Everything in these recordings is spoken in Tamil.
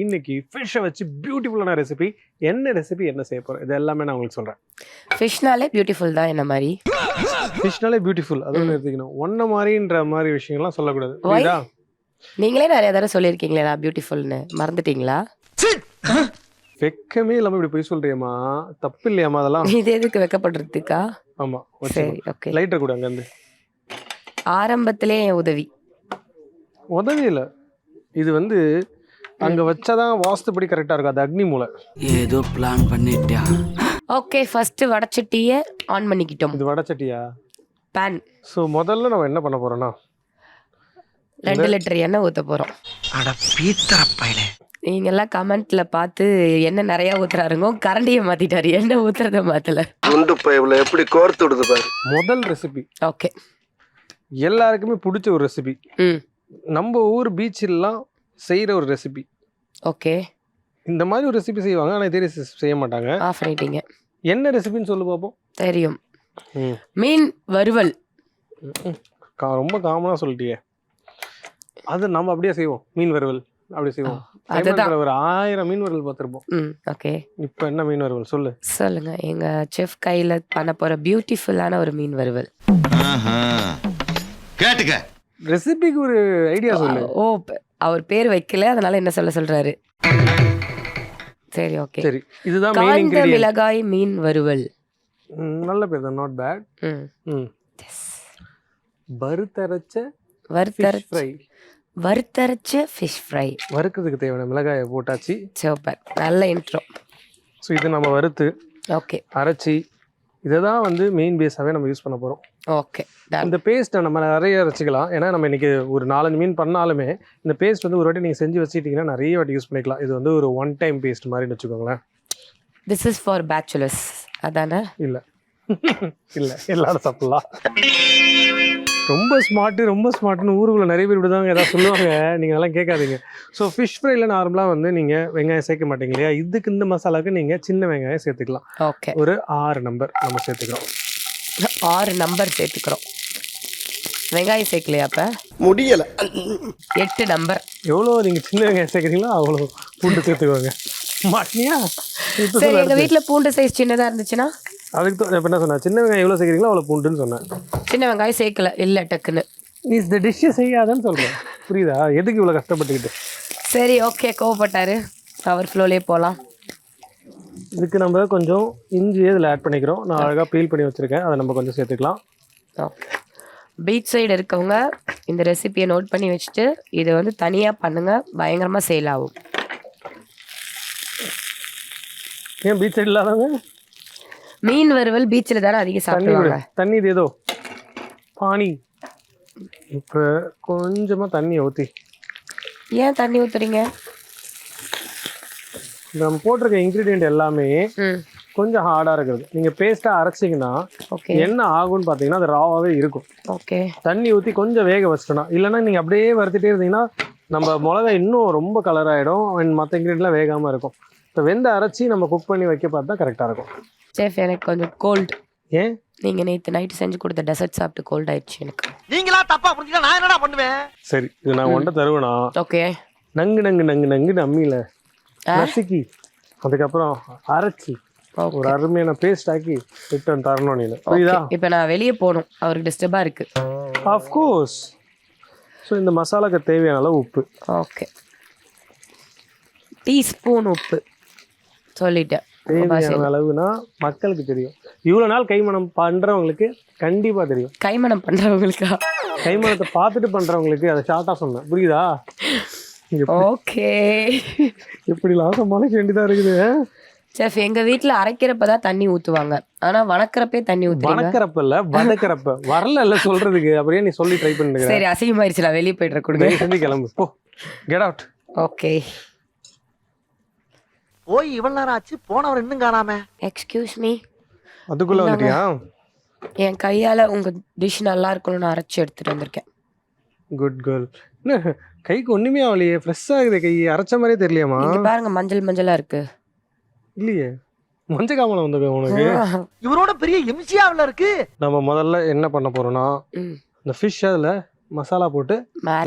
இன்னைக்கு ஃபிஷ்ஷை வச்சு பியூட்டிஃபுல்லான ரெசிபி. என்ன ரெசிபி, என்ன செய்ய போகிறோம், இது எல்லாமே நான் உங்களுக்கு சொல்கிறேன். ஃபிஷ்னாலே பியூட்டிஃபுல் தான் என்ன மாதிரி. ஃபிஷ்னாலே பியூட்டிஃபுல், அதோட எடுத்துக்கணும். ஒன்றை மாதிரின்ற மாதிரி விஷயங்கள்லாம் சொல்லக்கூடாது, புரியுதா? நீங்களே நிறைய தடவை சொல்லியிருக்கீங்களே நான் பியூட்டிஃபுல்னு, மறந்துட்டீங்களா? வெக்கமே இல்லாமல் இப்படி போய் சொல்றியம்மா, தப்பு இல்லையாம்மா அதெல்லாம்? இது எதுக்கு வெக்கப்படுறதுக்கா? ஆமாம், சரி ஓகே. லைட்டர் கூட அங்கேருந்து ஆரம்பத்திலே என் உதவி இல்லை. இது வந்து அங்கே வச்சாதான் வாஸ்துப்படி கரெக்டாக இருக்கும். அது அக்னி மூலை. ஏதோ பிளான் பண்ணிட்டியா? ஓகே, ஃபர்ஸ்ட் வடச்சட்டியை ஆன் பண்ணிக்கிட்டோம். இது வடச்சட்டியா? பேன். ஸோ முதல்ல நம்ம என்ன பண்ண போகிறோன்னா 2 லிட்டர் எண்ணெய் ஊற்ற போகிறோம். அட பீத்தரப்பையிலே, நீங்கெல்லாம் கமெண்ட்ல பார்த்து என்ன நிறைய ஊத்துறாருங்க, கரண்டியை மாத்திட்டாரு, எண்ணெய் ஊத்துறத மாத்தல. குண்டு பைப்ல எப்படி கோர்த்து விடுது பாரு. முதல் ரெசிபி ஓகே, எல்லாருக்குமே பிடிச்ச ஒரு ரெசிபி. ம் நம்ம ஊர் பீச்சிலலாம் செய்கிற ஒரு ரெசிபி. ஓகே, இந்த மாதிரி ஒரு ரெசிபி செய்வாங்க, ஆனால் இதே ரெசிபி செய்ய மாட்டாங்க. ஆஃப் பண்ணிட்டீங்க. என்ன ரெசிபின்னு சொல்லு பார்ப்போம். தெரியும், ம் மீன் வறுவல். ரொம்ப காமனாக சொல்லிட்டியே. அது நம்ம அப்படியே செய்வோம். மீன் வறுவல் அப்படி செய்வோம். அதுதான். ஒரு 1000 மீன் வறுவல் பார்த்துருப்போம். ம் ஓகே, இப்போ என்ன மீன் வறுவல் சொல்லு. சொல்லுங்க. எங்க செஃப் கையில பண்ண போற பியூட்டிஃபுல்லான ஒரு மீன் வறுவல். கேட்டுக்க. ரெசிபிக்கு ஒரு ஐடியா சொல்லு. ஓ, அவர் பேர் வைக்கல, அதனால என்ன சொல்ல சொல்றாரு. சரி ஓகே. சரி, இதுதான் மெயின் காய்ந்த இன்கிரிடியன்ட். மிளகாய் மீன் வறுவல். நல்ல பேர் தான், நாட் பேட். ம் ம் வறுத்தரைச்ச வறுத்தரைச்ச ஃப்ரை. வறுத்தரைச்ச ஃபிஷ் ஃப்ரை. வறுக்கிறதுக்கு தேவையான மிளகாயை போட்டாச்சு. சூப்பர், நல்ல இன்ட்ரோ. ஸோ இது நம்ம வறுத்து ஓகே அரைச்சி இதை தான் வந்து மெயின் பேஸாகவே நம்ம யூஸ் பண்ண போகிறோம். Okay, done. இந்த பேஸ்ட்டை நம்ம நிறைய அரைச்சிக்கலாம். ஏன்னா நம்ம இன்றைக்கி ஒரு 4-5 மீன் பண்ணாலுமே இந்த பேஸ்ட் வந்து ஒரு வாட்டி நீங்கள் செஞ்சு வச்சுட்டிங்கன்னா நிறைய வாட்டி யூஸ் பண்ணிக்கலாம். இது வந்து ஒரு ஒன் டைம் பேஸ்ட் மாதிரின்னு வச்சுக்கோங்களேன். திஸ் இஸ் ஃபார் பேச்சுலர்ஸ், அதானே? இல்லை இல்லை, எல்லாரும் சாப்பிடலாம். ரொம்ப ஸ்மார்ட்னு ஊருக்குள்ள நிறைய பேர் இப்படிதாங்க ஏதாவது சொல்லுவாங்க. நீங்கள் அதெல்லாம் கேட்காதீங்க. ஸோ ஃபிஷ் ஃப்ரைல நார்மலாக வந்து நீங்கள் வெங்காயம் சேர்க்க மாட்டீங்க இல்லையா? இதுக்கு இந்த மசாலாவுக்கு நீங்கள் சின்ன வெங்காயம் சேர்த்துக்கலாம். ஓகே, ஒரு 6 நம்பர் நம்ம சேர்த்துக்கிறோம். 6 நம்பர் சேர்த்துக்கிறோம். வெங்காயம் சேர்க்கலையா? அப்போ முடியல. 8 நம்பர். எவ்வளோ நீங்கள் சின்ன வெங்காயம் சேர்க்குறீங்களோ அவ்வளோ பூண்டு சேர்த்துக்கோங்க. மாட்டினியா? சரி, எங்கள் வீட்டில் பூண்டு சைஸ் சின்னதாக இருந்துச்சுன்னா அதுக்கு தான் இப்போ என்ன சொன்னேன், சின்ன வெங்காயம் எவ்வளோ சேர்க்குறீங்களோ அவ்வளோ பூண்டுன்னு சொன்னேன். சின்ன வெங்காயம் சேர்க்கல, இல்லை டக்குன்னு. இந்த டிஷ்ஷை செய்யாதன்னு சொல்கிறேன், புரியுதா? எதுக்கு இவ்வளோ கஷ்டப்பட்டுக்கிட்டு? சரி ஓகே, கோவப்பட்டாரு. அவர் ஃப்ளோலே போகலாம். இதுக்கு நம்ம கொஞ்சம் இஞ்சியை இதில் ஆட் பண்ணிக்கிறோம். நான் அழகாக பீல் பண்ணி வச்சுருக்கேன், அதை நம்ம கொஞ்சம் சேர்த்துக்கலாம். ஓகே, பீச் சைடு இருக்கவங்க இந்த ரெசிபியை நோட் பண்ணி வச்சுட்டு இதை வந்து தனியாக பண்ணுங்கள், பயங்கரமாக சேல் ஆகும். ஏன் பீச் சைடு இல்லாதவங்க? மீன் வறுவல் பீச்சில் தானே அதிகம் சாப்பிடுவாங்க. தண்ணி இது ஏதோ பானி. இப்போ கொஞ்சமாக தண்ணியை ஊற்றி. ஏன் தண்ணி ஊற்றுறீங்க? நம்ம போட்டிருக்க இன்க்ரீடியன்ட் எல்லாமே ம் கொஞ்சம் ஹார்டாக இருக்குது. நீங்கள் பேஸ்ட்டாக அரைச்சிங்கன்னா ஓகே. என்ன ஆகும்னு பார்த்தீங்கன்னா அது ராவாகவே இருக்கும். ஓகே, தண்ணி ஊற்றி கொஞ்சம் வேக வச்சிட்டோன்னா, இல்லைன்னா நீங்கள் அப்படியே வறுத்துட்டே இருந்தீங்கன்னா நம்ம மிளகா இன்னும் ரொம்ப கலர் ஆகிடும் அண்ட் மற்ற இன்க்ரீடியன்ட்லாம் வேகாமல் இருக்கும். இப்போ வெந்த அரைச்சி நம்ம குக் பண்ணி வைக்க பார்த்தா கரெக்டாக இருக்கும். சேஃப், எனக்கு கொஞ்சம் கோல்டு. ஏன்? நீங்கள் நேற்று நைட்டு செஞ்சு கொடுத்த டெசர்ட் சாப்பிட்டு கோல்ட் ஆயிடுச்சு எனக்கு. நீங்களா தப்பா புரிஞ்சுக்க நான் என்னடா பண்ணுவேன்? சரி, இது நான் ஒன்றை தருவேனா? ஓகே, நங்கு அம்மியில் நசுக்கி அதுக்கப்புறம் அரைச்சி ஒரு அருமையான பேஸ்ட் ஆக்கி ரிட்டர்ன் தரணும். நீ புரியுதா? இப்போ நான் வெளியே போகணும், அவருக்கு டிஸ்டர்பாக இருக்கு. ஆஃப்கோர்ஸ். ஸோ இந்த மசாலாக்கு தேவையான அளவு உப்பு. ஓகே, டீஸ்பூன் உப்பு சொல்லிட்டேன். தேவையான அளவுனா மக்களுக்கு தெரியும். இவ்வளோ நாள் கைமணம் பண்ணுறவங்களுக்கு கண்டிப்பாக தெரியும். கைமணம் பண்ணுறவங்களுக்கா? கைமணத்தை பார்த்துட்டு பண்ணுறவங்களுக்கு அதை ஷார்ட்டாக சொன்னேன், புரியுதா? ஓகே, எப்படிலாம் சமாளிக்க வேண்டியதாக இருக்குது. செஃப், எங்கள் வீட்டில் அரைக்கிறப்ப தான் தண்ணி ஊற்றுவாங்க, ஆனால் வணக்கிறப்பே தண்ணி ஊற்றுவாங்க. வணக்கிறப்ப இல்லை, வதக்கிறப்ப. வரல சொல்கிறதுக்கு, அப்படியே நீ சொல்லி ட்ரை பண்ணுங்க. சரி, அசிங்கமாயிருச்சு, நான் வெளியே போய்ட்டு கொடுங்க. செஞ்சு கிளம்பு போ, கெட் அவுட். ஓகே, போய் இவ்வளவு நேரம் ஆச்சு, போனவர் இன்னும் காணாம. Excuse me. அதுக்குள்ளே வந்துட்டியா? என் கையால் உங்கள் டிஷ் நல்லா இருக்கணும்னு அரைச்சி எடுத்துகிட்டு வந்திருக்கேன். Good girl. என்ன கைக்கு ஒன்றுமே ஆகலையே, ஃப்ரெஷ்ஷாக இருக்குது கை, அரைச்ச மாதிரியே தெரியலையாம்மா? இங்க பாருங்க, மஞ்சளாக இருக்கு. இல்லையே, மஞ்சள் காமலை வந்து உனக்கு. இவரோட பெரிய எம்சியாவில் இருக்கு. நம்ம முதல்ல என்ன பண்ண போகிறோம்னா, இந்த ஃபிஷ் அதில் மசாலா போட்டு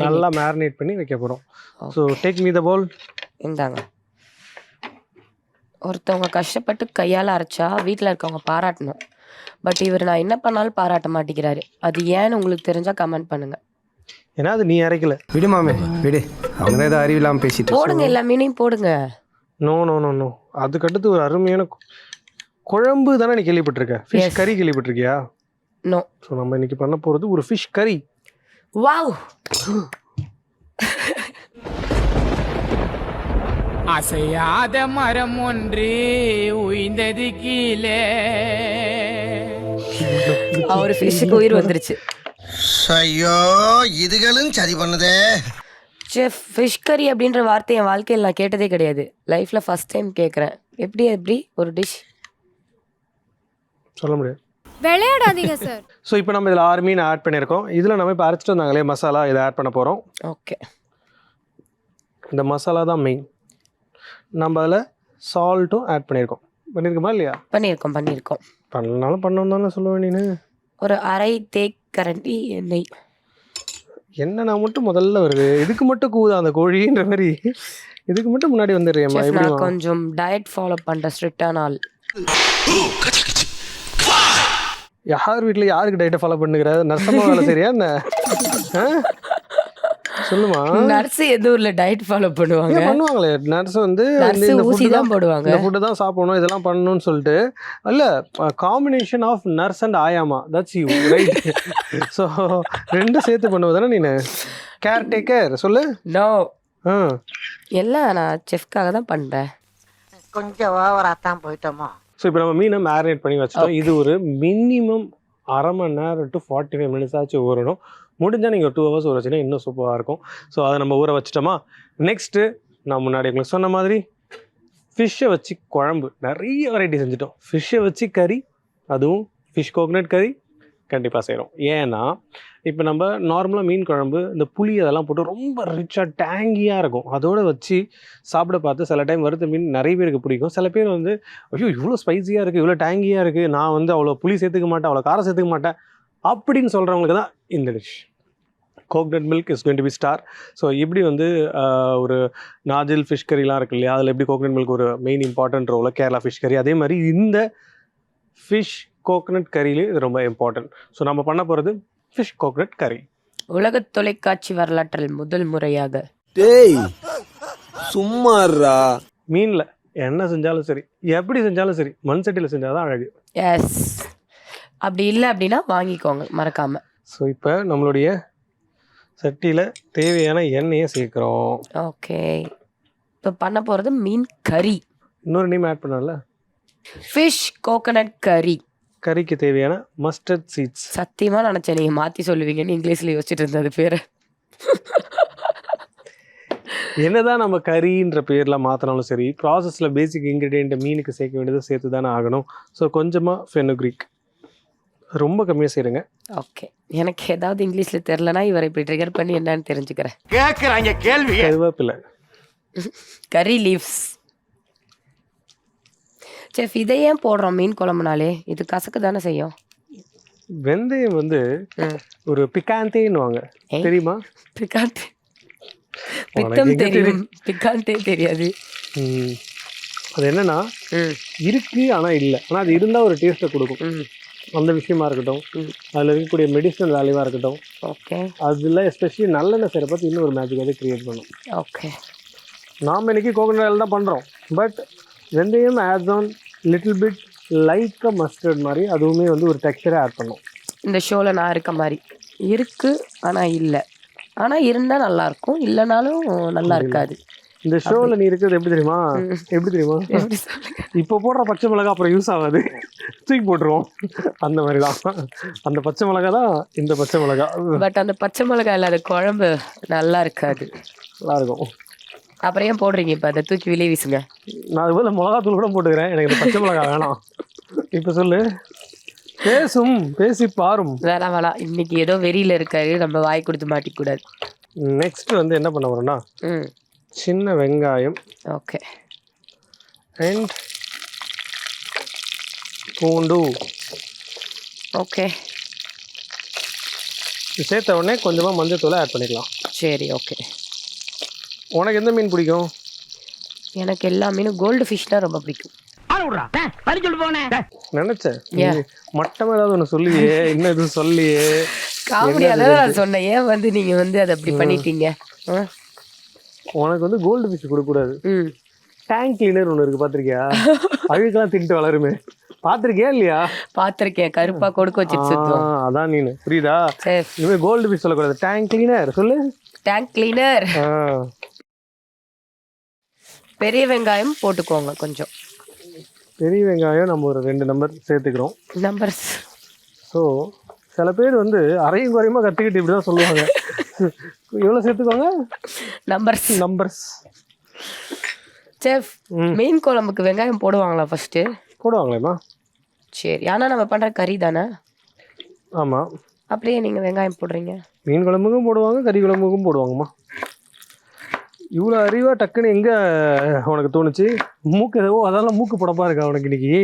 நல்லா மேரினேட் பண்ணி வைக்க போகிறோம். So take me the bowl. இந்தாங்க. ஒருத்தவங்க கஷ்டப்பட்டு கையால் அரைச்சா வீட்டில் இருக்கவங்க பாராட்டணும். பட் இவர் நான் என்ன பண்ணாலும் பாராட்ட மாட்டேங்கிறாரு. அது ஏன்னு உங்களுக்கு தெரிஞ்சால் கமெண்ட் பண்ணுங்க. ஏன்னா அது நீ அரைக்கல. விடு மாமே விடு, அவங்க தான் ஏதோ அறிவில்லாமல் பேசிட்டு. போடுங்க, எல்லா மீனையும் போடுங்க. நோ நோ நோ நோ, அதுக்கடுத்து ஒரு அருமையான குழம்பு தானே நீ கேள்விப்பட்டிருக்க? ஃபிஷ் கறி கேள்விப்பட்டிருக்கியா? நோ. ஸோ நம்ம இன்னைக்கு பண்ண போகிறது ஒரு ஃபிஷ் கறி. வாவ். அசையாத மரம் ஒன்று உயிர்ந்தது கீழே. ஒரு ஃபிஷ்ஷுக்கு உயிர் வந்துருச்சு. ஐயோ இதுகளும் சரி பண்ணுதே. செஃப், ஃபிஷ் கறி அப்படின்ற வார்த்தை என் வாழ்க்கையில் நான் கேட்டதே கிடையாது. லைஃப்பில் ஃபர்ஸ்ட் டைம் கேட்குறேன். எப்படி ஒரு டிஷ் சொல்ல முடியாது. விளையாடாதீங்க சார். ஸோ இப்போ நம்ம இதில் 6 மீன் ஆட் பண்ணியிருக்கோம். இதில் நம்ம இப்போ அரைச்சிட்டு வந்தாங்களே மசாலா, இதை ஆட் பண்ண போகிறோம். ஓகே. இந்த மசாலா தான் மெயின். நம்ம அதில் சால்ட்டும் ஆட் பண்ணியிருக்கோமா இல்லையா? பண்ணியிருக்கோம். பண்ணனாலும் பண்ணணும் தானே சொல்லுவேன் நீನು. ஒரு அரை தேக்கரண்டி எண்ணெய். என்னன்னா மட்டும் முதல்ல வருது, இதுக்கு மட்டும் கூதா அந்த கோழின்ற மாதிரி. இதுக்கு மட்டும் முன்னாடி வந்துடுறியம்மா. செஃப், எப்படி நான் கொஞ்சம் டயட் ஃபாலோ பண்ணுற ஸ்ட்ரிக்டான ஆள். யார் வீட்டில் யாருக்கு டயட்டை ஃபாலோ பண்ணுகிற? நர்சமாக வேலை சரியா என்ன? சொல்லுமா. நர்ஸ் எந்த ஊர்ல டயட் ஃபாலோ பண்ணுவாங்க? பண்ணுவாங்களே நர்ஸ் வந்து ஊசி தான் போடுவாங்க. இந்த ஃபுட்டு தான் சாப்பிடணும், இதெல்லாம் பண்ணணும்னு சொல்லிட்டு. இல்ல, காம்பினேஷன் ஆஃப் நர்ஸ் அண்ட் ஆயாமா, தட்ஸ் யூ, ரைட்? ஸோ ரெண்டும் சேர்த்து பண்ணுவதானே நீ? கேர் டேக்கர் சொல்லு. நோ, எல்லாம் நான் செஃப்காக தான் பண்றேன். கொஞ்சம் ஓவராத்தான் போயிட்டோமோ. ஸோ இப்போ நம்ம மீனை மேரினேட் பண்ணி வச்சுட்டோம். இது ஒரு மினிமம் அரை மணி நேரம் டு 45 மினிட்ஸ் ஆச்சு ஊறணும். முடிஞ்சால் நீங்கள் ஒரு 2 hours ஊற வச்சுன்னா இன்னும் சூப்பராக இருக்கும். ஸோ அதை நம்ம ஊற வச்சிட்டோமா. நெக்ஸ்ட்டு நான் முன்னாடி உங்களுக்கு சொன்ன மாதிரி ஃபிஷ்ஷை வச்சு குழம்பு நிறைய வெரைட்டி செஞ்சுட்டோம். ஃபிஷ்ஷை வச்சு கறி, அதுவும் ஃபிஷ் கோகனட் கறி கண்டிப்பாக செய்கிறோம். ஏன்னா இப்போ நம்ம நார்மலாக மீன் குழம்பு இந்த புளி அதெல்லாம் போட்டு ரொம்ப ரிச்சாக டேங்கியாக இருக்கும். அதோடு வச்சு சாப்பிட பார்த்து சில டைம் வறுத்த மீன் நிறைய பேருக்கு பிடிக்கும். சில பேர் வந்து ஐயோ இவ்வளோ ஸ்பைஸியாக இருக்குது, இவ்வளோ டேங்கியாக இருக்குது, நான் வந்து அவ்வளோ புளி சேர்த்துக்க மாட்டேன், அவ்வளோ காரம் சேர்த்துக்க மாட்டேன் அப்படின்னு சொல்கிறவங்களுக்கு தான் இந்த dish. Coconut milk is going to be star. So இப்படி வந்து ஒரு நாஜில் ஃபிஷ் கறிலாம் இருக்கு இல்லையா, அதில் எப்படி கோகனட் மில்க் ஒரு main important role, Kerala fish கறி, அதே மாதிரி இந்த ஃபிஷ் கோகனட் கறியிலே இது ரொம்ப இம்பார்ட்டன்ட். ஸோ நம்ம பண்ண போகிறது ஃபிஷ் கோகனட் கறி. உலக தொலைக்காட்சி வரலாற்றில் முதல் முறையாக டேய் சும்மாறா, மீனில் என்ன செஞ்சாலும் சரி, எப்படி செஞ்சாலும் சரி, மண் சட்டியில் செஞ்சால் தான் அழகு. எஸ், அப்படி இல்லை அப்படின்னா வாங்கிக்கோங்க மறக்காம. ஸோ இப்போ நம்மளுடைய சட்டியில் தேவையான எண்ணெயை சேர்க்குறோம். ஓகே, இப்போ பண்ண போகிறது மீன் கறி. இன்னொரு நேம் ஆட் பண்ணல, ஃபிஷ் கோகனட் கறி. கறிக்கு தேவையான மஸ்டர்ட் சீட்ஸ். சத்தியமாக நினச்சேன் நீங்கள் மாற்றி சொல்லுவீங்கன்னு இங்கிலீஷில் யோசிச்சுட்டு இருந்தது பேர். என்னதான் நம்ம கறின்ற பேரில் மாற்றினாலும் சரி, ப்ராசஸில் பேசிக் இன்க்ரீடியன்ட் மீனுக்கு சேர்க்க வேண்டியதை சேர்த்து தானே ஆகணும். ஸோ கொஞ்சமாக ஃபெனுக்ரிக் ரொம்ப கம்மியாக செய்யுங்க. ஓகே, எனக்கு ஏதாவது இங்கிலீஷில் தெரிலனா இவரை இப்படி ட்ரிகர் பண்ணி என்னன்னு தெரிஞ்சுக்கிறேன். கேக்குறாங்க கேள்வி. கருவேப்பிலை, கறி லீவ்ஸ். செஃப், இதை ஏன் போடுறோம் மீன் குழம்புனாலே? இது கசக்கு தானே செய்யும். வெந்தயம் வந்து ஒரு பிக்காந்தேன்னுவாங்க, தெரியுமா? பிக்காண்டே, பித்தம் தெரியும், பிக்காண்டே தெரியாது. அது என்னன்னா இருக்கு ஆனால் இல்லை, ஆனால் அது இருந்தால் ஒரு டேஸ்ட்டை கொடுக்கும். அந்த விஷயமா இருக்கட்டும், அதில் இருக்கக்கூடிய மெடிசனல் வேல்யூவாக இருக்கட்டும். ஓகே, அதில் எஸ்பெஷலி நல்லெண்ணெய் செய்கிற பார்த்து இன்னும் ஒரு மேஜிக் வந்து க்ரியேட் பண்ணும். ஓகே, நாம் இன்றைக்கி கோகனட் ஆயில் தான் பண்ணுறோம். பட் வெந்தயம் adds on little bit like a mustard மாதிரி, அதுவுமே வந்து ஒரு டெக்ஸ்சரை ஆட் பண்ணும். இந்த ஷோவில் நான் இருக்க மாதிரி இருக்குது, ஆனால் இல்லை. ஆனால் இருந்தால் நல்லாயிருக்கும், இல்லைனாலும் நல்லா இருக்காது. இந்த ஷோவில் நீ இருக்கிறது எப்படி தெரியுமா? இப்போ போடுற பச்சை மிளகா அப்புறம் யூஸ் ஆகாது, தூக்கி போட்டுருவோம். அந்த மாதிரி தான் அந்த பச்சை மிளகா தான் இந்த பச்சை மிளகா. பட் அந்த பச்சை மிளகா இல்லாத குழம்பு நல்லா இருக்காது, நல்லா இருக்கும். அப்புறம் ஏன் போடுறீங்க இப்போ? அதை தூக்கி வெளியே வீசுங்க. நான் அதுபோல் மிளகாத்தூள் கூட போட்டுக்கிறேன், எனக்கு இந்த பச்சை மிளகா வேணாம். இப்போ சொல்லு, பேசி பாரும். வேணாம், இன்னைக்கு ஏதோ வெறியில் இருக்காரு, நம்ம வாய் கொடுத்து மாட்டிக்கூடாது. நெக்ஸ்ட் வந்து என்ன பண்ண போறோம்னா, சின்ன வெங்காயம், ஓகே, அண்ட் பூண்டு. ஓகே, சேர்த்த உடனே கொஞ்சமாக மஞ்சள் தூளை ஆட் பண்ணிக்கலாம். சரி, ஓகே. உனக்கு எந்த மீன் பிடிக்கும்? எனக்கு எல்லா மீனும் கோல்டு ஃபிஷ்னா ரொம்ப பிடிக்கும். நினைச்சேன் நீ மட்டமா ஏதாவது ஒண்ணு சொல்லுவியே, இன்னும் எதுவும் சொல்லியே. காமெடியா தான் நான் சொன்னேன். ஏன் வந்து நீங்க வந்து அதை அப்படி பண்ணிட்டீங்க? உனக்கு வந்து கோல்டு ஃபிஷ் கொடுக்க கூடாது. டேங்க் கிளீனர் ஒண்ணு இருக்கு, பாத்திருக்கியா? அழுக்கெல்லாம் தின்ட்டு வளருமே, பாத்திருக்கியா இல்லையா? பாத்திருக்கேன், கருப்பா கொடுக்க வச்சுட்டு சுத்துவோம். அதான் நீனு, புரியுதா? செஃப் இனிமே கோல்டு ஃபிஷ் சொல்லக்கூடாது, டேங்க் கிளீனர் சொல்லு. Tank cleaner. பெரிய வெங்காயம் போட்டுக்கோங்க கொஞ்சம். பெரிய வெங்காயம் நம்ம ஒரு 2 நம்பர் சேர்த்துக்கிறோம். நம்பர்ஸ். ஸோ சில பேர் வந்து அரையும் குறையுமா கற்றுக்கிட்டு இப்படி தான் சொல்லுவாங்க. எவ்வளோ சேர்த்துக்கோங்க? நம்பர்ஸ். நம்பர்ஸ். செஃப் மீன் குழம்புக்கு வெங்காயம் போடுவாங்களா ஃபர்ஸ்ட்? போடுவாங்களேம்மா. சரி, ஆனால் நம்ம பண்ணுற கறி தானே? ஆமாம். அப்படியே நீங்கள் வெங்காயம் போடுறீங்க? மீன் குழம்புக்கும் போடுவாங்க, கறி குழம்புக்கும் போடுவாங்கம்மா. இவ்வளோ அறிவா டக்குன்னு எங்கே உனக்கு தோணுச்சு? மூக்கு எதோ அதெல்லாம் மூக்கு படப்பா இருக்கா உனக்கு இன்னைக்கு?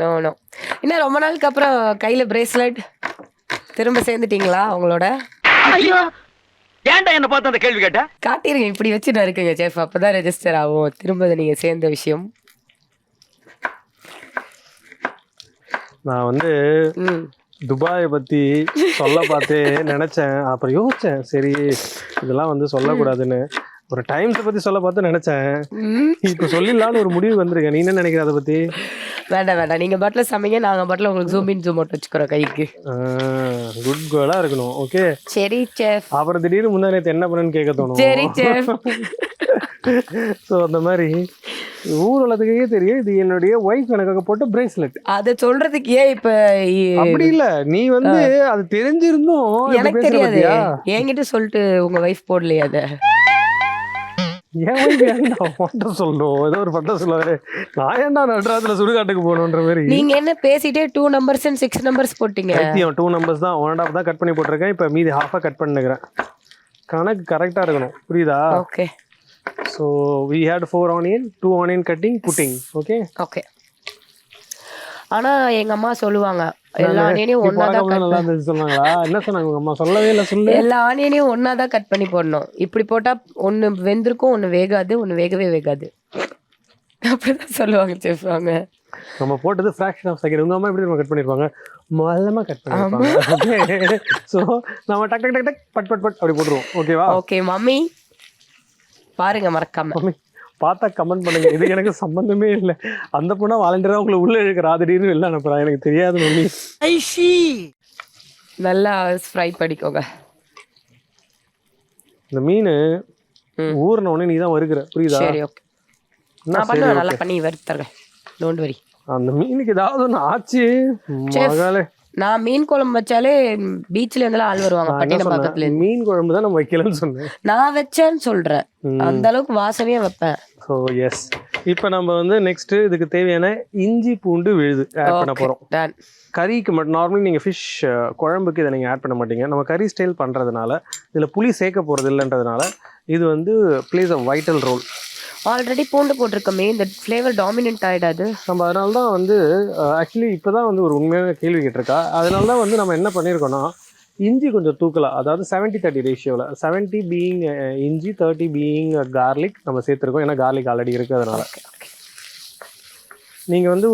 No no. இன்னும் ரொம்ப நாளுக்கு அப்புறம் கையில் பிரேஸ்லெட் திரும்ப சேர்ந்துட்டீங்களா உங்களோட? ஐயோ ஏன்டா என்ன பார்த்து அந்த கேள்வி கேட்ட? காட்டிருங்க, இப்படி வச்சு நான் இருக்குங்க செஃப், அப்போ தான் ரெஜிஸ்டர் ஆகும் திரும்ப நீங்கள் சேர்ந்த விஷயம். நான் வந்து துபாயை பற்றி சொல்ல பார்த்தே நினச்சேன். அப்புறம் யோசித்தேன், சரி இதெல்லாம் வந்து சொல்லக்கூடாதுன்னு. ஒரு டைம்ஸை பற்றி சொல்ல பார்த்து நினச்சேன். இப்போ சொல்லிடலான்னு ஒரு முடிவு வந்திருக்கேன். நீ என்ன நினைக்கிற அதை பற்றி? வேண்டாம் வேண்டாம், நீங்கள் பாட்டில் சமைங்க, நாங்கள் பாட்டில் உங்களுக்கு ஜூம் இன் ஜூம் அவுட் வச்சுக்கிறோம் கைக்கு. குட் கேர்லாக இருக்கணும். ஓகே சரி செஃப். அப்புறம் திடீர்னு முந்தா நேற்று என்ன பண்ணுன்னு கேட்க தோணும். சரி செஃப். ஸோ அந்த மாதிரி ஊர் உலகத்துக்கே தெரியும் இது என்னுடைய ஒய்ஃப் எனக்காக போட்ட பிரேஸ்லெட். அதை சொல்றதுக்கு ஏன் இப்ப? அப்படி இல்ல, நீ வந்து அது தெரிஞ்சிருந்தும் எனக்கு தெரியாது. என்கிட்ட சொல்லிட்டு உங்க வைஃப் போடலையா அதை? என் ஒய்ஃப் ஏன்டா சொல்லணும்? ஏதோ ஒரு பட்டம் சொல்லுவாரு, நான் ஏன்டா நடுராத்துல சுடுகாட்டுக்கு போகணுன்ற மாதிரி. நீங்க என்ன பேசிட்டே 2 numbers and 6 numbers போட்டீங்க? 2 numbers தான், 1.5 தான் கட் பண்ணி போட்டிருக்கேன். இப்போ மீதி ஹாஃபா கட் பண்ணிக்கிறேன். கணக்கு கரெக்டா இருக்கணும், புரியுதா? Okay. So we had 4 onion, 2 onion cutting, putting. Okay. Okay. ஆனா எங்க அம்மா சொல்லுவாங்க எல்லா ஆனியனையும் ஒண்ணா தான் கட் நல்லா இருந்துச்சு சொன்னாங்களா? என்ன சொன்னாங்க உங்க அம்மா? சொல்லவே இல்ல, சொல்லு. எல்லா ஆனியனையும் ஒண்ணா தான் கட் பண்ணி போடணும். இப்படி போட்டா ஒண்ணு வெந்திருக்கும், ஒண்ணு வேகாது, ஒண்ணு வேகவே வேகாது. அப்படிதான் சொல்லுவாங்க செஃப். அவங்க நம்ம போட்டது ஃபிராக்ஷன் ஆஃப் செகண்ட். உங்க அம்மா எப்படி நம்ம கட் பண்ணிருப்பாங்க? மல்லமா கட் பண்ணிருப்பாங்க. சோ நம்ம டக் டக் டக் டக் பட் பட் பட் அப்படி போடுறோம். ஓகேவா? ஓகே மம்மி பாருங்க மறக்காம. மம்மி பார்த்தா கமெண்ட் பண்ணுங்க. இது எனக்கு சம்பந்தமே இல்லை. அந்த பொண்ணா வாலண்டியரா உங்களை உள்ள இழுக்கிற திடீர்னு வெளில அனுப்புறா, எனக்கு தெரியாது மம்மி. நல்லா ஃப்ரை பண்ணிக்கோங்க. இந்த மீன் ஊறின உடனே நீ தான் வறுக்கிற, புரியுதா? சரி ஓகே, நான் பண்ணுவேன், நல்லா பண்ணி வறுத்துறேன். Don't worry. அந்த மீனுக்கு ஏதாவது ஒன்று ஆச்சு மகளே. நான் மீன் குழம்பு வச்சாலே பீச்ல இருந்தெல்லாம் ஆள் வருவாங்க பட்டினம் பக்கத்துல. மீன் குழம்பு தான் நம்ம வைக்கலன்னு சொன்னேன். நான் வச்சேன்னு சொல்றேன், அந்த அளவுக்கு வாசனையே வைப்பேன். ஸோ எஸ், இப்போ நம்ம வந்து நெக்ஸ்ட் இதுக்கு தேவையான இஞ்சி பூண்டு விழுது ஆட் பண்ண போறோம். கறிக்கு மட்டும். நார்மலி நீங்கள் ஃபிஷ் குழம்புக்கு இதை நீங்கள் ஆட் பண்ண மாட்டீங்க. நம்ம கறி ஸ்டைல் பண்ணுறதுனால இதில் புளி சேர்க்க போகிறது இல்லைன்றதுனால இது வந்து plays a vital role. Already பூண்டு போட்டிருக்கோமே, இந்த ஃப்ளேவர் டாமினன்ட் ஆகிடாது நம்ம? அதனால தான் வந்து ஆக்சுவலி இப்போ தான் வந்து ஒரு உண்மையான கேள்வி கேட்டிருக்கா. அதனால தான் வந்து நம்ம என்ன பண்ணியிருக்கோம்னா இஞ்சி கொஞ்சம் தூக்கலாம். அதாவது 70-30 ரேஷியோவில் 70 பீயிங் இஞ்சி, 30 பீயிங் கார்லிக் நம்ம சேர்த்துருக்கோம். ஏன்னா கார்லிக் ஆல்ரெடி இருக்குது. அதனால நீங்கள் வந்து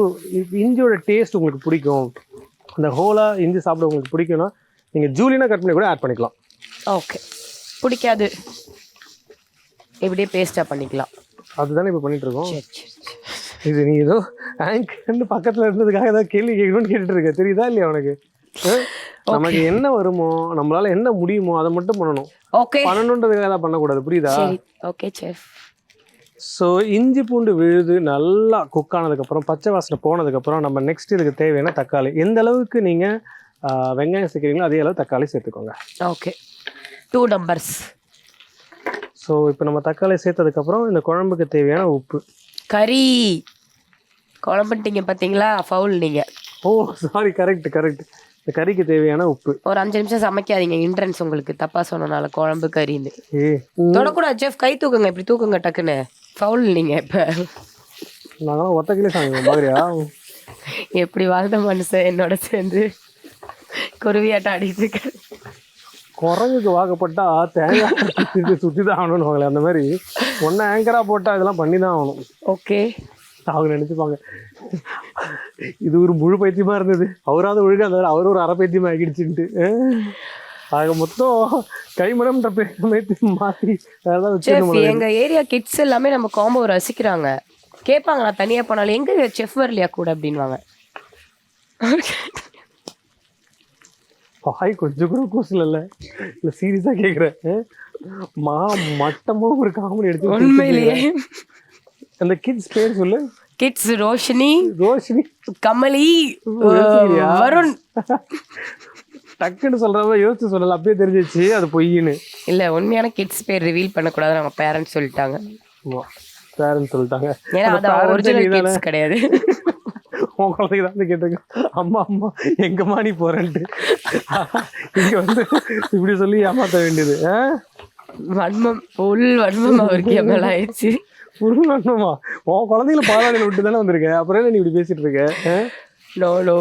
இஞ்சியோட டேஸ்ட் உங்களுக்கு பிடிக்கும், இந்த ஹோலாக இஞ்சி சாப்பிட உங்களுக்கு பிடிக்கும்னா நீங்கள் ஜூலினா கட் பண்ணி கூட ஆட் பண்ணிக்கலாம். ஓகே, பிடிக்காது இப்படியே பேஸ்ட்டாக பண்ணிக்கலாம். அதுதானே இப்போ பண்ணிட்டு இருக்கோம். இது நீ ஏதோ ஆங்கர்னு பக்கத்தில் இருந்ததுக்காக ஏதாவது கேள்வி கேட்கணும்னு கேட்டுட்டு இருக்க, தெரியுதா இல்லையா உனக்கு? நமக்கு என்ன வருமோ, நம்மளால என்ன முடியுமோ அதை மட்டும் பண்ணணும். ஓகே, பண்ணணுன்றதுக்காக தான் பண்ணக்கூடாது, புரியுதா? Okay chef. ஸோ இஞ்சி பூண்டு விழுது நல்லா குக் ஆனதுக்கப்புறம், பச்சை வாசனை போனதுக்கப்புறம் நம்ம நெக்ஸ்ட் இதுக்கு தேவையான தக்காளி. எந்த அளவுக்கு நீங்கள் வெங்காயம் சேர்க்குறீங்களோ அதே அளவு தக்காளி சேர்த்துக்கோங்க. Okay, 2 numbers. ஸோ இப்போ நம்ம தக்காளி சேர்த்ததுக்கப்புறம் இந்த குழம்புக்கு தேவையான உப்பு. கறி குழம்புட்டீங்க பார்த்தீங்களா, ஃபவுல் நீங்கள். ஓ சாரி, கரெக்ட் கரெக்ட். இந்த கறிக்கு தேவையான உப்பு. ஒரு 5 நிமிஷம் சமைக்காதீங்க, இன்ட்ரன்ஸ் உங்களுக்கு தப்பா சொன்னனால. குழம்பு கறின்னு தொடக்கூடாது செஃப். கை தூக்குங்க, இப்படி தூக்குங்க டக்குன்னு. ஃபவுல் நீங்கள் இப்போ. நாங்களாம் ஒத்தக்கிலே சாங்க மாதிரியா? எப்படி வாழ்ந்த மனுஷன் என்னோட சேர்ந்து குருவியாட்டம் ஆடிட்டு இருக்க. குரங்குக்கு வாக்கப்பட்டா தேங்காய் சுற்றி தான் ஆகணும்னு அந்த மாதிரி ஒன்று ஆங்கராக போட்டால் இதெல்லாம் பண்ணி தான் ஆகணும். ஓகே. அவங்க நினச்சிப்பாங்க இது ஒரு முழு பைத்தியமாக இருந்தது, அவராவது ஒழுங்காக இருந்தார், அவர் ஒரு அரை பைத்தியமாக ஆகிடுச்சுன்ட்டு. ஆக மொத்தம் கைமணம்ன்ற பேர் மாற்றி எங்க ஏரியா கிட்ஸ் எல்லாமே நம்ம காம்போ ரசிக்கிறாங்க. கேட்பாங்க, நான் தனியா போனாலும் எங்க செஃப் வரலையா கூட அப்படின்வாங்க. பாய் கொஞ்சம் கூட கூசல இல்லை சீரியஸாக கேட்குறேன். மட்டமாக ஒரு காமெடி எடுத்து உண்மையிலேயே. அந்த கிட்ஸ் பேர் சொல்லு. கிட்ஸ் ரோஷினி, கமலி, யோசிக்கிறியா? வருண். டக்குன்னு சொல்றவங்க யோசிச்சு சொல்லல, அப்படியே தெரிஞ்சிச்சு அது பொய்ன்னு. இல்ல, உண்மையான கிட்ஸ் பேர் ரிவீல் பண்ணக்கூடாது, நம்ம பேரண்ட்ஸ் சொல்லிட்டாங்க. பேரண்ட்ஸ் சொல்லிட்டாங்க. ஏன்னா அது ஒரிஜினல் கிட்ஸ் கிடையாது. உன் குழந்தைக்கு தான் கேட்டிருக்கேன், அம்மா அம்மா எங்கம்மா நீ போறேன்ட்டு. இங்க வந்து இப்படி சொல்லி ஏமாத்த வேண்டியது. வன்மம், ஃபுல் வன்மம் அவருக்கு என் மேல ஆயிடுச்சு. ஃபுல் வன்மமா? உன் குழந்தைங்கள பாலாடையில விட்டு தானே வந்திருக்கேன், அப்புறம் நீ இப்படி பேசிட்டு இருக்க? No no,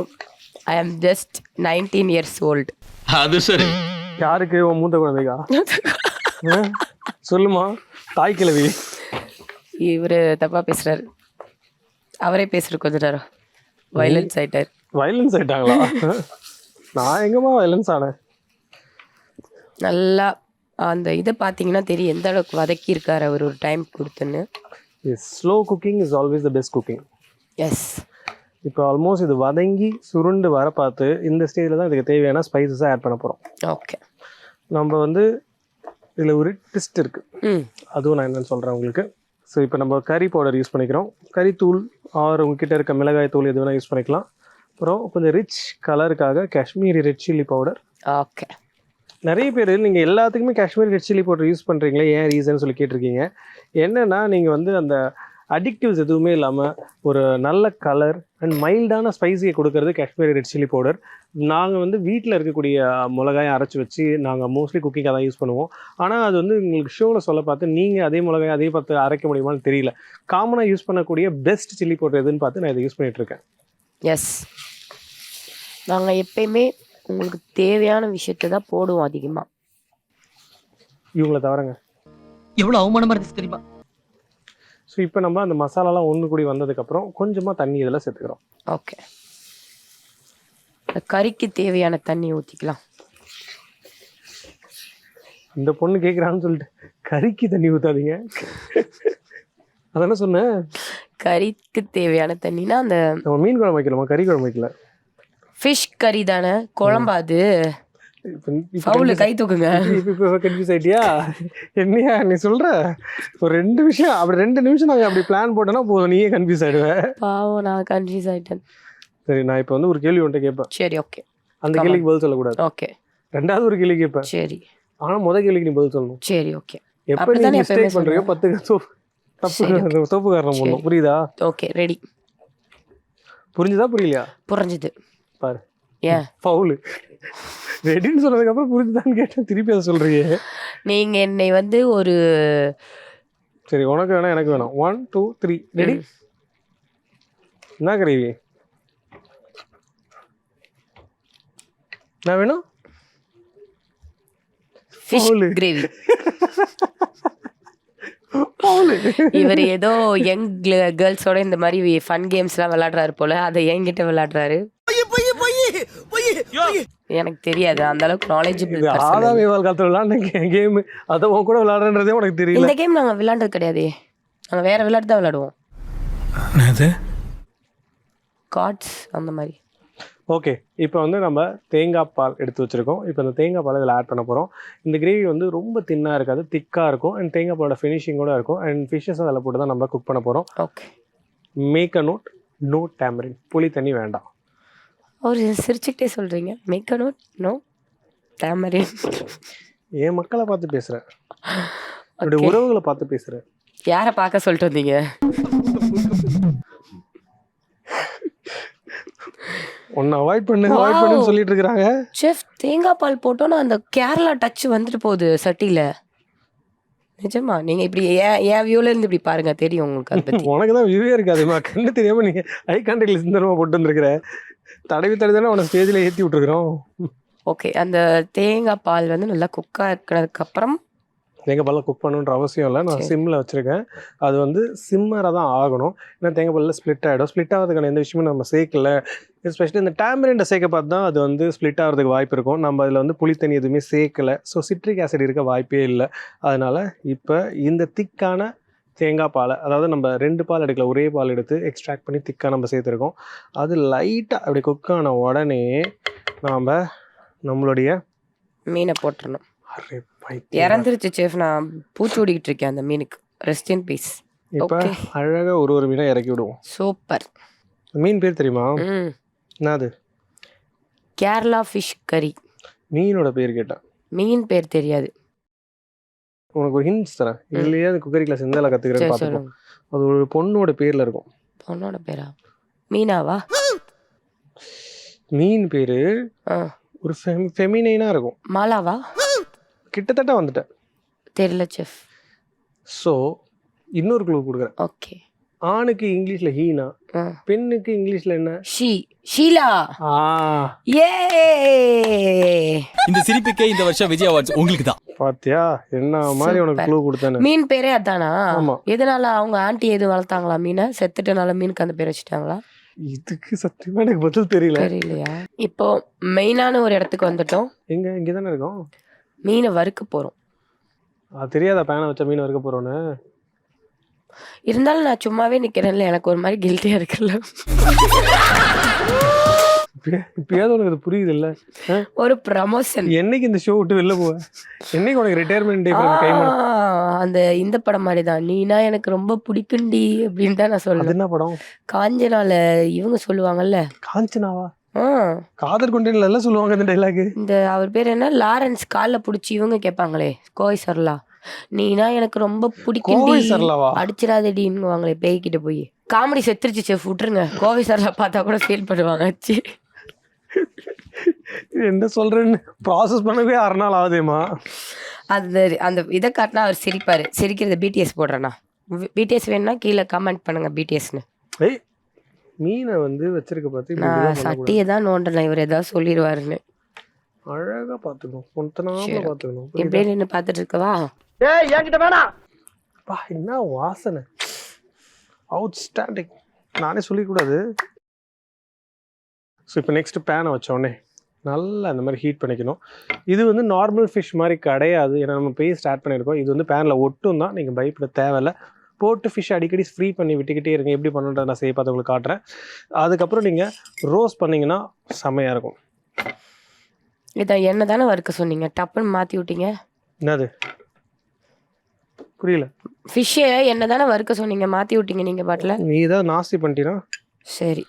I am just 19 years old. அது சரி. யாருக்கு? உன் மூத்த குழந்தைக்கா? சொல்லுமா தாய் கிழவி. இவரு தப்பா பேசுறாரு, அவரே பேசுற கொஞ்ச நேரம் வயலன்ஸ் ஆயிட்டாரு. வயலன்ஸ் ஆயிட்டாங்களா? நான் எங்கம்மா வயலன்ஸ் ஆனேன்? நல்லா அந்த இதை பார்த்தீங்கன்னா தெரியும் எந்த அளவுக்கு வதக்கி இருக்காரு அவர் ஒரு டைம் கொடுத்துன்னு. Slow cooking is always the best cooking. Yes. இப்போ ஆல்மோஸ்ட் இது வதங்கி சுருண்டு வர பார்த்து இந்த ஸ்டேஜில் தான் இதுக்கு தேவையான ஸ்பைசஸாக ஆட் பண்ண போகிறோம். ஓகே. நம்ம வந்து இதில் ஒரு ட்விஸ்ட் இருக்குது, அதுவும் நான் என்னென்னு சொல்கிறேன் உங்களுக்கு. ஸோ இப்போ நம்ம கறி பவுடர் யூஸ் பண்ணிக்கிறோம். கறித்தூள் ஆர் உங்ககிட்ட இருக்க மிளகாய் தூள் எது வேணால் யூஸ் பண்ணிக்கலாம். அப்புறம் கொஞ்சம் ரிச் கலருக்காக Kashmiri red chilli powder. Okay. நிறைய பேர் நீங்கள் எல்லாத்துக்குமே Kashmiri red chilli powder use பண்ணுறீங்களே, ஏன் ரீசன் சொல்லி கேட்டிருக்கீங்க. என்னென்னா நீங்கள் வந்து அந்த அடிக்டிவ்ஸ் எதுவுமே இல்லாமல் ஒரு நல்ல கலர் அண்ட் மைல்டான ஸ்பைஸியை கொடுக்கறது காஷ்மீரி ரெட் சில்லி பவுடர். நாங்கள் வந்து வீட்டில் இருக்கக்கூடிய மிளகாயை அரைச்சி வச்சு நாங்கள் மோஸ்ட்லி குக்கிங்காக தான் யூஸ் பண்ணுவோம். ஆனால் அது வந்து உங்களுக்கு ஷோவில் சொல்ல பார்த்து நீங்கள் அதே மிளகாய் அதே பார்த்து அரைக்க முடியுமான்னு தெரியல. காமனாக யூஸ் பண்ணக்கூடிய பெஸ்ட் சில்லி பவுடர் எதுன்னு பார்த்து நான் இதை யூஸ் பண்ணிகிட்ருக்கேன். எஸ், நாங்கள் எப்பயுமே உங்களுக்கு தேவையான விஷயத்தை தான் போடுவோம் அதிகமாக. இவங்கள தவிரங்க எவ்வளவு அவமானமா இருந்துச்சு தெரியுமா? ஸோ இப்போ நம்ம அந்த மசாலாலாம் ஒன்று கூடி வந்ததுக்கப்புறம் கொஞ்சமாக தண்ணி இதில் சேர்த்துக்கிறோம். ஓகே. கறிக்கு தேவையான தண்ணி ஊற்றிக்கலாம். இந்த பொண்ணு கேட்குறான்னு சொல்லிட்டு கறிக்கு தண்ணி ஊற்றாதீங்க, அதானே சொன்னேன். கறிக்கு தேவையான தண்ணினா அந்த நம்ம மீன் குழம்பு வைக்கலாமா, கறி குழம்பு வைக்கல? ஃபிஷ் கறி தானே குழம்பா அது? ஃபவுலு கை தூக்குங்க. இப்போ கன்ஃபியூஸ் ஆகிட்டியா? என்னையா நீ சொல்கிற? ஒரு 2 விஷயம் அப்படி 2 நிமிஷம் நாங்கள் அப்படி பிளான் போட்டோன்னா போதும், நீயே கன்ஃபியூஸ் ஆகிடுவேன். பாவம், நான் கன்ஃபியூஸ் ஆகிட்டேன். சரி, நான் இப்போ வந்து ஒரு கேள்வி ஒன்றை கேட்பேன். சரி, ஓகே. அந்த கேள்விக்கு பதில் சொல்லக்கூடாது. ஓகே. ரெண்டாவது ஒரு கேள்வி கேட்பேன். சரி. ஆனால் முதல் கேள்விக்கு நீ பதில் சொல்லணும். சரி, ஓகே. எப்போ நீ மிஸ்டேக் பண்ணுறியோ 10 தப்பு காரணம் பண்ணணும். புரியுதா? Okay, ready. புரிஞ்சுதா புரியலையா? புரிஞ்சுது. பாரு, ஏன் ஃபவுலு ரெடின்னு சொன்னதுக்கப்புறம் புரிஞ்சுதான்னு கேட்டேன், திருப்பி அதை சொல்கிறீங்க. நீங்கள் என்னை வந்து ஒரு சரி, உனக்கு வேணாம் எனக்கு வேணாம். 1 2 3 ரெடி. என்ன கிரேவி நான் வேணும்? Fish gravy. இவர் ஏதோ யங் கேர்ள்ஸோட இந்த மாதிரி ஃபன் கேம்ஸ்லாம் விளையாடுறாரு போல, அதை என்கிட்ட விளையாடுறாரு. எனக்கு தெரியாது, அந்த அளவுக்கு நாலேஜபிள். ஆதாம் ஏவாள் காலத்துல விளையாண்ட கேம் அதை உன் கூட விளையாடுறதே உனக்கு தெரியல. இந்த கேம் நாங்கள் விளையாண்டது கிடையாதே, நாங்கள் வேற விளையாட்டு தான் விளையாடுவோம். கார்ட்ஸ் அந்த மாதிரி. ஓகே, இப்போ வந்து நம்ம தேங்காய் பால் எடுத்து வச்சுருக்கோம். இப்போ இந்த தேங்காய் பால் இதில் ஆட் பண்ண போகிறோம். இந்த கிரேவி வந்து ரொம்ப தின்னாக இருக்காது, திக்காக இருக்கும். அண்ட் தேங்காய் பாலோட ஃபினிஷிங்கோட இருக்கும். அண்ட் ஃபிஷ்ஷஸ் அதில் போட்டு தான் நம்ம குக் பண்ண போகிறோம். Okay. Make a note, no tamarind. புளி தண்ணி வேண்டாம். ஒரு சிரிச்சுக்கிட்டே சொல்கிறீங்க. Make a note, no tamarind. என் மக்களை பார்த்து பேசுகிறேன், என்னுடைய உறவுகளை பார்த்து பேசுகிறேன். யாரை பார்க்க சொல்லிட்டு வந்தீங்க? ஒன்னு அவாய்ட் பண்ணுன்னு சொல்லிட்டு இருக்காங்க. செஃப், தேங்காய் பால் போட்டோன்னா அந்த கேரளா டச் வந்துட்டு போகுது சட்டியில. நிஜமா? நீங்க இப்படி என் வியூல இருந்து இப்படி பாருங்க, தெரியும் உங்களுக்கு அதை பத்தி. உனக்கு தான் வியூவே இருக்காதுமா, கண்ணு தெரியாம நீங்க ஐ கான்டாக்ட்ல சிந்தனமா போட்டு வந்துருக்கிற. தடவி தானே உன ஸ்டேஜ்ல ஏற்றி விட்டுருக்குறோம். ஓகே, அந்த தேங்காய் பால் வந்து நல்லா குக்கா இருக்கிறதுக்கு அப்புறம் தேங்காய் பாலில் குக் பண்ணணுன்ற அவசியம் இல்லை. நான் சிம்மில் வச்சுருக்கேன். அது வந்து சிம்மராக தான் ஆகணும். ஏன்னா தேங்காய் பாலில் ஸ்ப்ளிட் ஆகிடும். ஸ்ப்ளிட் ஆகிறதுக்கான எந்த விஷயமும் நம்ம சேர்க்கல. எஸ்பெஷலி இந்த டேமரிண்டை சேர்க்க பார்த்து தான் அது வந்து ஸ்ப்ளிட் ஆகிறதுக்கு வாய்ப்பு இருக்கும். நம்ம அதில் வந்து புளித்தண்ணி எதுவுமே சேர்க்கலை. ஸோ சிட்ரிக் ஆசிட் இருக்க வாய்ப்பே இல்லை. அதனால் இப்போ இந்த திக்கான தேங்காய் பாலை, அதாவது நம்ம 2 பால் எடுக்கல, ஒரே பால் எடுத்து எக்ஸ்ட்ராக்ட் பண்ணி திக்காக நம்ம சேர்த்துருக்கோம். அது லைட்டாக அப்படி குக்கான உடனே நாம் நம்மளுடைய மீனை போட்டுடணும். அரே இறந்துருச்சு செஃப், நான் பூச்சூடிக்கிட்டு இருக்கேன் அந்த மீனுக்கு. Rest in peace. இப்போ அழகாக ஒரு மீனை இறக்கி விடுவோம். சூப்பர். மீன் பேர் தெரியுமா? என்னது? கேரளா ஃபிஷ் கறி. மீனோட பேர் கேட்டேன். மீன் பேர் தெரியாது. உனக்கு ஒரு ஹிண்ட்ஸ் தரேன். இதுலேயே அந்த குக்கரி கிளாஸ் எந்த கற்றுக்கிறேன்னு பார்த்துக்கோ. அது ஒரு பொண்ணோட பேரில் இருக்கும். பொண்ணோட பேரா? மீனாவா? மீன் பேர் ஒரு ஃபெமினைனாக இருக்கும். மாலாவா? கிட்டத்தட்ட வந்துட்டேன். தெரியல செஃப். ஸோ இன்னொரு க்ளூ கொடுக்குறேன். ஓகே. ஆணுக்கு இங்கிலீஷ்ல ஹீனா, பெண்ணுக்கு இங்கிலீஷ்ல என்ன? ஷீலா. ஏ, இந்த சிரிப்புக்கே இந்த வருஷம் விஜய் அவார்ட்ஸ் உங்களுக்கு தான். பாத்தியா என்ன மாதிரி உனக்கு க்ளூ கொடுத்தேன்னு. மீன் பேரே அதானா? ஆமா. எதனால அவங்க ஆண்டி எதுவும் வளர்த்தாங்களா மீனை? செத்துட்டனால மீனுக்கு அந்த பேர் வச்சுட்டாங்களா? இதுக்கு சத்தியமா எனக்கு பதில் தெரியலையா? இப்போ மெயினான ஒரு இடத்துக்கு வந்துட்டோம். எங்க? இங்கே தானே இருக்கோம். மீனை வறுக்க போறோம். அது தெரியாதா பேனை வச்ச மீன் வறுக்க போறோன்னு? இருந்தாலும் நான் சும்மாவே நிக்கிறேன்ல, எனக்கு ஒரு மாதிரி கில்ட்டியா இருக்குல்ல. இப்பயாவது உனக்கு அது புரியுது இல்ல? ஒரு ப்ரமோஷன். என்னைக்கு இந்த ஷோ விட்டு வெளில போவ? என்னைக்கு உனக்கு ரிட்டையர்மெண்ட் டே கை? அந்த இந்த படம் மாதிரி தான், நீனா எனக்கு ரொம்ப பிடிக்குண்டி அப்படின்னு தான் நான் சொல்லுவேன். என்ன படம்? காஞ்சனால இவங்க சொல்லுவாங்கல்ல. காஞ்சனாவா? காதல் கொண்டேன்ல எல்லாம் சொல்லுவாங்க இந்த டைலாக். இந்த அவர் பேர் என்ன, லாரன்ஸ் காலில் பிடிச்சி இவங்க கேட்பாங்களே, கோவை சரலா, நீனா எனக்கு ரொம்ப பிடிக்கும் அடிச்சிடாதடின்னுவாங்களே பேய்கிட்ட போய். காமெடி செத்துருச்சு செஃப், விட்டுருங்க. கோவை சரலா பார்த்தா கூட ஃபீல் பண்ணுவாங்க. என்ன சொல்றேன்னு ப்ராசஸ் பண்ணவே 6 நாள் ஆகுதேம்மா. அந்த அந்த இதை காட்டினா அவர் சிரிப்பாரு. சிரிக்கிறது பிடிஎஸ் போடுறேண்ணா. பிடிஎஸ் வேணும்னா கீழே கமெண்ட் பண்ணுங்க பிடிஎஸ்ன்னு. மீனை வந்து வச்சிருக்க பார்த்து நான் சட்டியை தான் நோண்டலாம், இவர் ஏதாவது சொல்லிடுவாருன்னு. அழகா பாத்துக்கணும், பொந்தனாம பாத்துக்கணும். இப்படியே நின்று பார்த்துட்டு இருக்கவா? என்கிட்ட வேணாம். என்ன வாசனை, அவுட்ஸ்டாண்டிங். நானே சொல்லிக்கூடாது. ஸோ இப்போ நெக்ஸ்ட் பேனை வச்சோடனே நல்லா இந்த மாதிரி ஹீட் பண்ணிக்கணும். இது வந்து நார்மல் ஃபிஷ் மாதிரி கிடையாது, ஏன்னா நம்ம பேஸ்ட் ஆட் பண்ணியிருக்கோம். இது வந்து பேனில் ஒட்டும் தான், நீங்கள் பயப்பட தேவையில்லை. போட்டு ஃபிஷ் அடிக்கடி ஃப்ரீ பண்ணி விட்டுக்கிட்டே இருங்க. எப்படி பண்ணுன்றதை நான் செய்ய பார்த்து உங்களுக்கு காட்டுறேன். அதுக்கப்புறம் நீங்கள் ரோஸ்ட் பண்ணிங்கன்னா செம்மையாக இருக்கும். இதை என்ன தானே வறுக்க சொன்னீங்க, டப்புன்னு மாற்றி விட்டீங்க. என்னது புரியல? ஃபிஷ்ஷை என்ன தானே வறுக்க சொன்னீங்க, மாற்றி விட்டீங்க நீங்கள் பாட்டில். நீ தான் நாஸ்தி பண்ணிட்டீங்கன்னா சரி.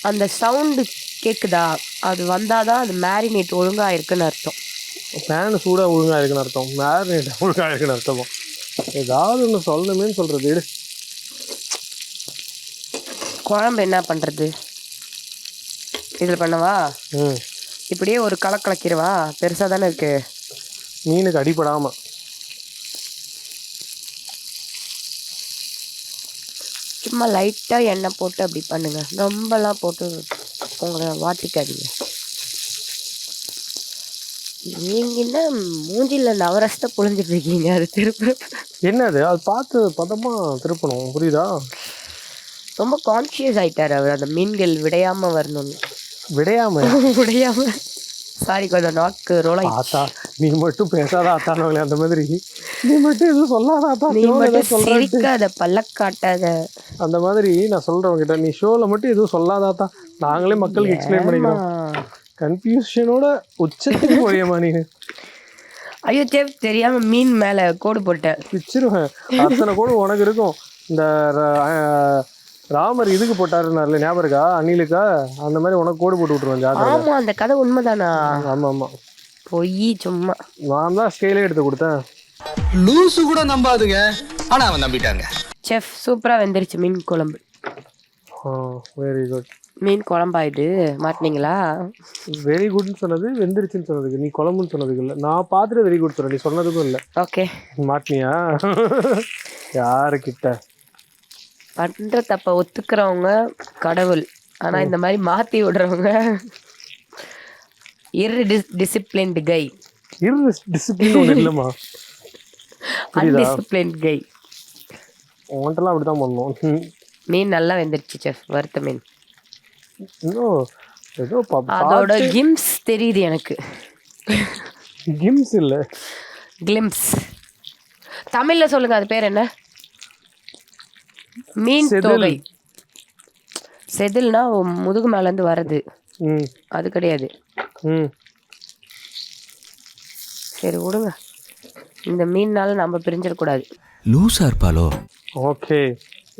அந்த சவுண்டு கேட்குதா, அது வந்தாதான் அது மேரினேட் ஒழுங்காக இருக்குன்னு அர்த்தம். பேனு சூடாக ஒழுங்காக இருக்குன்னு அர்த்தம், மேரினேட் ஒழுங்காக இருக்குன்னு அர்த்தமா? ஏதாவது ஒன்று சொல்லணுமேனு சொல்கிறது. எடு. குழம்பு என்ன பண்ணுறது, இதில் பண்ணவா? இப்படியே ஒரு கலக்கிறவா? பெருசாக தானே இருக்கு. மீனுக்கு அடிப்படாமல் சும்மா லைட்டாக எண்ணெய் போட்டு அப்படி பண்ணுங்க, ரொம்பலாம் போட்டு உங்களை வாட்டிக்காதீங்க. நீங்க என்ன மூஞ்சில நவரசத்தை புழிஞ்சிட்டு இருக்கீங்க? அது திருப்ப என்னது, அது பார்த்து பதமாக திருப்பணும், புரியுதா? ரொம்ப கான்ஷியஸ் ஆயிட்டாரு அவர், அந்த மீன்கள் விடையாம வரணும்னு. விடையாம சாரி, கொஞ்சம் நாக்கு ரோல் ஆத்தா. நீ மட்டும் பேசாத ஆத்தானவங்களே, அந்த மாதிரி நீ மட்டும் எதுவும் சொல்லாத ஆத்தா, நீ மட்டும் சிரிக்காத, பல்லக்காட்டாத, அந்த மாதிரி நான் சொல்றவங்க கிட்ட நீ ஷோல மட்டும் எதுவும் சொல்லாதாத்தா, நாங்களே மக்களுக்கு எக்ஸ்பிளைன் பண்ணிக்கிறோம். கன்ஃபியூஷனோட உச்சத்துக்கு போறியம்மா நீ. ஐயோ சேஃப், தெரியாம மீன் மேல கோடு போட்டேன், பிச்சிருவேன். அத்தனை கோடு உனக்கு இருக்கும். இந்த ராமர் இதுக்கு போட்டாருன்னாருல, ஞாபகம் இருக்கா? அணிலுக்கா? அந்த மாதிரி உனக்கு கோடு போட்டு விட்டுருவேன். ஆமா, அந்த கதை உண்மைதானா? ஆமா ஆமா, பொய் சும்மா. நான் தான் ஸ்கேலே எடுத்து கொடுத்தேன். லூசு கூட நம்பாதுங்க, ஆனா அவன் நம்பிட்டாங்க. செஃப், சூப்பரா வெந்துருச்சு மீன் குழம்பு. Very good. மீன் குழம்பா இது? மாட்டினீங்களா? வெரி குட்னு சொன்னது வெந்துருச்சுன்னு சொன்னதுக்கு, நீ குழம்புன்னு சொன்னதுக்கு இல்லை. நான் பார்த்துட்டு வெரி குட் சொன்னேன், நீ சொன்னதுக்கும் இல்லை. ஓகே. மாட்டினியா? யாருக்கிட்ட? பண்ற தப்ப ஒத்துக்கிறவங்க கடவுள். ஆனா இந்த மாதிரி மாத்தி விடுறவங்க டிசிப்ளின்டு கை. டிசிப்ளின் ஒன்று இல்லைம்மா, புரியுதா? அன்டிசிப்ளின்டு கை. உன்ட்டெல்லாம் அப்படி தான் பண்ணணும். மீன் நல்லா வெந்துருச்சு செஃப், வறுத்த மீன். இன்னும் ஏதோ அதோட கிம்ஸ் தெரியுது எனக்கு. கிம்ஸ் இல்லை, கிளிம்ஸ். தமிழ்ல சொல்லுங்க, அது பேர் என்ன? மீன் தொகை. செதில்னா முதுகு மேல இருந்து வர்றது, அது கிடையாது. சரி விடுங்க, இந்த மீன்னால நம்ம பிரிஞ்சிடக்கூடாது. லூசா இருப்பாளோ? ஓகே.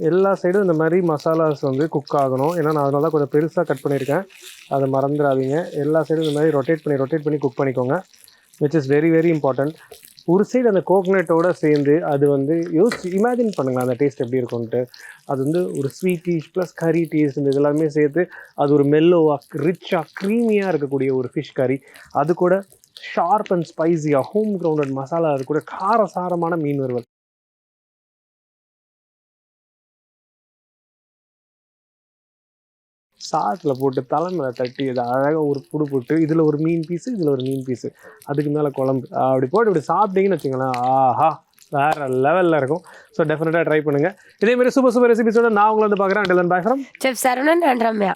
எல்லா சைடும் இந்த மாதிரி மசாலாஸ் வந்து குக் ஆகணும். ஏன்னா நான் அதனால தான் கொஞ்சம் பெருசாக கட் பண்ணியிருக்கேன், அதை மறந்துடாதீங்க. எல்லா சைடும் இந்த மாதிரி ரொட்டேட் பண்ணி குக் பண்ணிக்கோங்க, which is very very important. ஒரு சைடு அந்த கோகனட்டோடு சேர்ந்து அது வந்து இமேஜின் பண்ணுங்களேன் அந்த டேஸ்ட் எப்படி இருக்கும்ன்ட்டு. அது வந்து ஒரு ஸ்வீட்டிஷ் ப்ளஸ் கறி டேஸ்ட், இந்த இதெல்லாமே சேர்த்து அது ஒரு மெல்லோவாக ரிச்சாக க்ரீமியாக இருக்கக்கூடிய ஒரு ஃபிஷ் கறி. அது கூட ஷார்ப் அண்ட் ஸ்பைஸியாக ஹோம் கிரவுண்டட் மசாலா, அது கூட காரசாரமான மீன் வறுவல். சாட்டில் போட்டு தலைமையில தட்டி இது அழகாக ஒரு புடு போட்டு இதில் ஒரு மீன் பீஸு, இதில் ஒரு மீன் பீஸு, அதுக்கு மேலே குழம்பு, அப்படி போட்டு இப்படி சாப்பிட்டீங்கன்னு வச்சுங்களேன், ஆஹா வேறு லெவலில் இருக்கும். ஸோ டெஃபினட்டாக ட்ரை பண்ணுங்கள். இதேமாதிரி சூப்பர் ரெசிபிஸோட நான் உங்களை வந்து பார்க்குறேன். Until then, bye from chef Saravanan and Ramya.